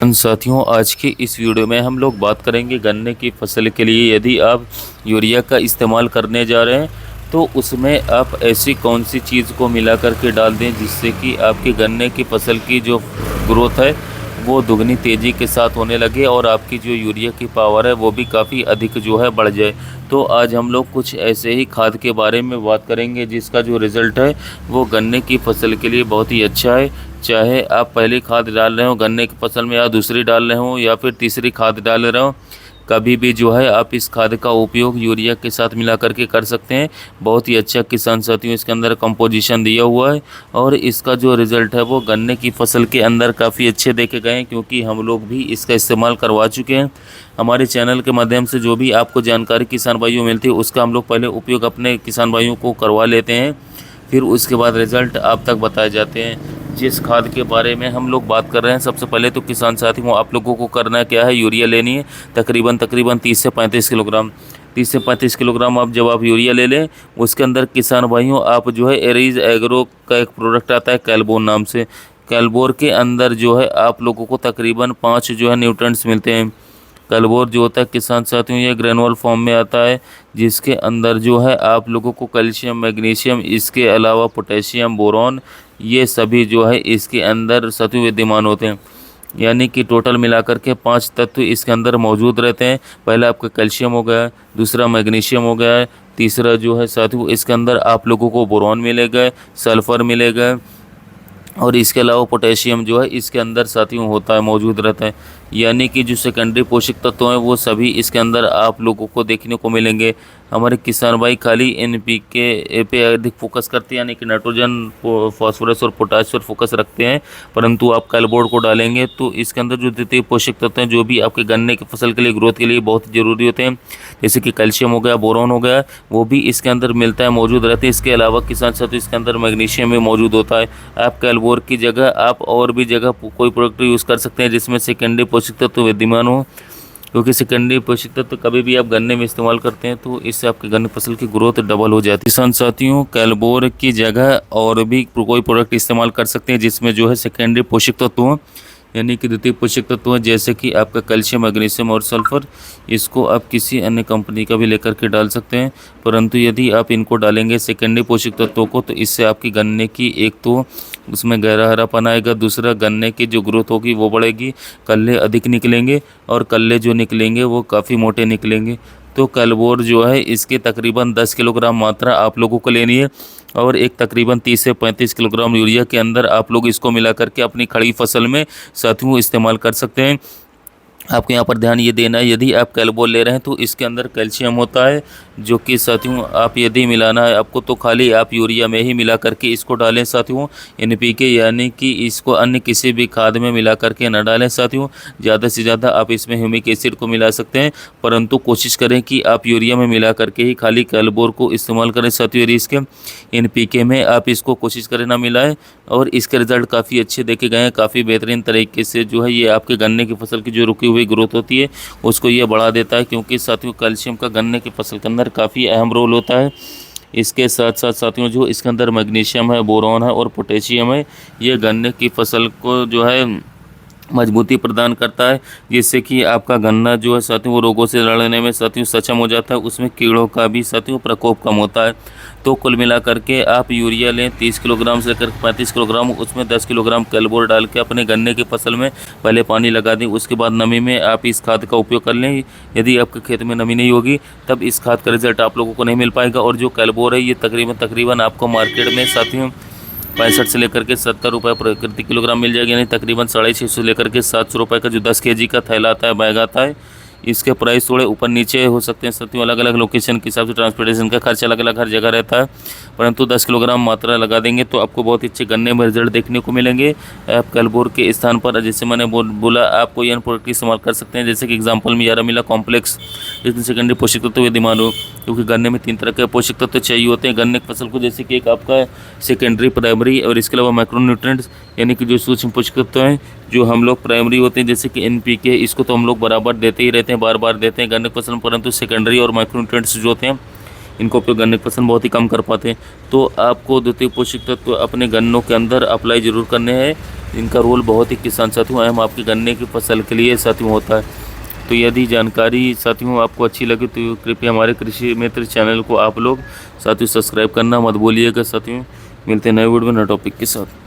साथियों, आज के इस वीडियो में हम लोग बात करेंगे गन्ने की फसल के लिए यदि आप यूरिया का इस्तेमाल करने जा रहे हैं तो उसमें आप ऐसी कौन सी चीज़ को मिला करके डाल दें जिससे कि आपकी गन्ने की फसल की जो ग्रोथ है वो दुगनी तेज़ी के साथ होने लगे और आपकी जो यूरिया की पावर है वो भी काफ़ी अधिक जो है बढ़ जाए। तो आज हम लोग कुछ ऐसे ही खाद के बारे में बात करेंगे जिसका जो रिज़ल्ट है वो गन्ने की फसल के लिए बहुत ही अच्छा है। चाहे आप पहली खाद डाल रहे हो गन्ने की फसल में या दूसरी डाल रहे हो या फिर तीसरी खाद डाल रहे हो, कभी भी जो है आप इस खाद का उपयोग यूरिया के साथ मिला करके कर सकते हैं। बहुत ही अच्छा किसान साथियों इसके अंदर कंपोजिशन दिया हुआ है और इसका जो रिज़ल्ट है वो गन्ने की फसल के अंदर काफ़ी अच्छे देखे गए हैं, क्योंकि हम लोग भी इसका इस्तेमाल करवा चुके हैं। हमारे चैनल के माध्यम से जो भी आपको जानकारी किसान भाइयों मिलती है उसका हम लोग पहले उपयोग अपने किसान भाइयों को करवा लेते हैं, फिर उसके बाद रिज़ल्ट आप तक बताए जाते हैं। जिस खाद के बारे में हम लोग बात कर रहे हैं, सबसे पहले तो किसान साथियों आप लोगों को करना क्या है, यूरिया लेनी है तकरीबन 30 से 35 किलोग्राम। 30 से 35 किलोग्राम आप जब आप यूरिया ले लें उसके अंदर किसान भाइयों आप जो है एरीज एग्रो का एक प्रोडक्ट आता है कैलबोर नाम से, कैलबोर के अंदर जो है आप लोगों को तकरीबन 5 जो है न्यूट्रेंट्स मिलते हैं। कैलबोर जो होता है किसान साथियों ये ग्रेनुअल फॉर्म में आता है, जिसके अंदर जो है आप लोगों को कैल्शियम, मैग्नीशियम, इसके अलावा पोटेशियम, बोरॉन, ये सभी जो है इसके अंदर साथियों विद्यमान होते हैं। यानी कि टोटल मिलाकर के 5 तत्व इसके अंदर मौजूद रहते हैं। पहला आपका कैल्शियम हो गया, दूसरा मैग्नीशियम हो गया, तीसरा जो है साथियों इसके अंदर आप लोगों को बोरॉन मिलेगा, सल्फ़र मिलेगा और इसके अलावा पोटेशियम जो है इसके अंदर साथियों होता है, मौजूद रहता है। यानी कि जो सेकेंडरी पोषक तत्व हैं वो सभी इसके अंदर आप लोगों को देखने को मिलेंगे। हमारे किसान भाई खाली NPK पे अधिक फोकस करते हैं, यानी कि नाइट्रोजन, फास्फोरस और पोटाश पर फोकस रखते हैं, परंतु आप कैलबोर्ड को डालेंगे तो इसके अंदर जो द्वितीय पोषक तत्व हैं जो भी आपके गन्ने की फसल के लिए ग्रोथ के लिए बहुत ज़रूरी होते हैं, जैसे कि कैल्शियम हो गया, बोरॉन हो गया, वो भी इसके अंदर मिलता है, मौजूद रहते हैं। इसके अलावा किसान साथियों इसके अंदर मैग्नीशियम भी मौजूद होता है। आप कैलबोर की जगह आप और भी जगह कोई प्रोडक्ट यूज़ कर सकते हैं जिसमें सेकेंडरी पोषक तत्व विद्यमान हो, क्योंकि सेकेंडरी पोषक तत्व कभी भी आप गन्ने में इस्तेमाल करते हैं तो इससे आपके गन्ने फसल की ग्रोथ डबल हो जाती है। किसान साथियों कैलबोर की जगह और भी कोई प्रोडक्ट इस्तेमाल कर सकते हैं जिसमें जो है सेकेंडरी पोषक तत्व हो, यानी कि द्वितीय पोषक तत्व है, जैसे कि आपका कैल्शियम, मैग्नीशियम और सल्फर। इसको आप किसी अन्य कंपनी का भी लेकर के डाल सकते हैं, परंतु यदि आप इनको डालेंगे सेकेंडरी पोषक तत्वों को तो इससे आपकी गन्ने की एक तो उसमें गहरा हरापन आएगा, दूसरा गन्ने की जो ग्रोथ होगी वो बढ़ेगी, कल्ले अधिक निकलेंगे और कल्ले जो निकलेंगे वो काफ़ी मोटे निकलेंगे। तो कैलबोर जो है इसके तकरीबन 10 किलोग्राम मात्रा आप लोगों को लेनी है और एक तकरीबन 30 से 35 किलोग्राम यूरिया के अंदर आप लोग इसको मिला करके अपनी खड़ी फसल में साथियों इस्तेमाल कर सकते हैं। आपको यहाँ पर ध्यान ये देना है, यदि आप कैलबोर ले रहे हैं तो इसके अंदर कैल्शियम होता है, जो कि साथियों आप यदि मिलाना है आपको तो खाली आप यूरिया में ही मिला करके इसको डालें साथियों। NPK यानी कि इसको अन्य किसी भी खाद में मिला करके ना डालें साथियों। ज़्यादा से ज़्यादा आप इसमें ह्यूमिक एसिड को मिला सकते हैं, परंतु कोशिश करें कि आप यूरिया में मिला करके ही खाली कैलबोर को इस्तेमाल करें साथियों। यदि इसके NPK में आप इसको कोशिश करें ना मिलाएं, और इसके रिज़ल्ट काफ़ी अच्छे देखे गए हैं। काफ़ी बेहतरीन तरीके से जो है ये आपके गन्ने की फसल की जो रुकी हुई ग्रोथ होती है उसको ये बढ़ा देता है, क्योंकि साथियों कैल्शियम का गन्ने की फसल के अंदर काफ़ी अहम रोल होता है। इसके साथ साथ साथियों जो इसके अंदर मैग्नीशियम है, बोरॉन है और पोटेशियम है, ये गन्ने की फसल को जो है मजबूती प्रदान करता है, जिससे कि आपका गन्ना जो है साथियों वो रोगों से लड़ने में साथियों सक्षम हो जाता है, उसमें कीड़ों का भी साथियों प्रकोप कम होता है। तो कुल मिला करके आप यूरिया लें 30 किलोग्राम से लेकर 35 किलोग्राम, उसमें 10 किलोग्राम कैलबोर डाल के अपने गन्ने की फसल में पहले पानी लगा दें, उसके बाद नमी में आप इस खाद का उपयोग कर लें। यदि आपके खेत में नमी नहीं होगी तब इस खाद का रिजल्ट आप लोगों को नहीं मिल पाएगा। और जो कैलबोर है ये तकरीबन आपको मार्केट में साथियों 65 से लेकर के 70 रुपये प्रति किलोग्राम मिल जाएगी, यानी तकरीबन 650 से लेकर के 700 रुपये का जो 10 kg का थैला आता है, बैग आता है, इसके प्राइस थोड़े ऊपर नीचे हो सकते हैं साथियों। अलग अलग लोकेशन के हिसाब से ट्रांसपोर्टेशन का खर्च अलग अलग हर जगह रहता है, परंतु 10 किलोग्राम मात्रा लगा देंगे तो आपको बहुत अच्छे गन्ने में रिजल्ट देखने को मिलेंगे। आप कैलबोर के स्थान पर जैसे मैंने बोला आप कोई अन्य प्रोडक्ट इस्तेमाल कर सकते हैं, जैसे कि एग्जाम्पल में यारामिला कॉम्प्लेक्स, जिसमें सेकेंडरी पोषक तत्व विद्यमान हो, क्योंकि गन्ने में 3 तरह के पोषक तत्व चाहिए होते हैं गन्ने की फसल को, जैसे कि एक आपका सेकेंडरी, प्राइमरी और इसके अलावा माइक्रोन्यूट्रिएंट्स, यानी कि जो सूक्ष्म पोषक तत्व हैं जो हम लोग प्राइमरी होते हैं, जैसे कि NPK, इसको तो हम लोग बराबर देते ही रहते हैं, बार बार देते हैं गन्ने की फसल में, परंतु सेकेंडरी और माइक्रोन्यूट्रिएंट्स जो होते हैं इनको उपयोग गन्ने की फसल बहुत ही कम कर पाते हैं। तो आपको द्वितीय पोषक तत्व अपने गन्नों के अंदर अप्लाई ज़रूर करने हैं। इनका रोल बहुत ही किसान साथियों अहम आपकी गन्ने की फसल के लिए साथियों होता है। तो यदि जानकारी साथियों आपको अच्छी लगे तो कृपया हमारे कृषि मित्र चैनल को आप लोग साथियों सब्सक्राइब करना मत भूलिएगा। साथियों मिलते हैं नए वीडियो में नए टॉपिक के साथ।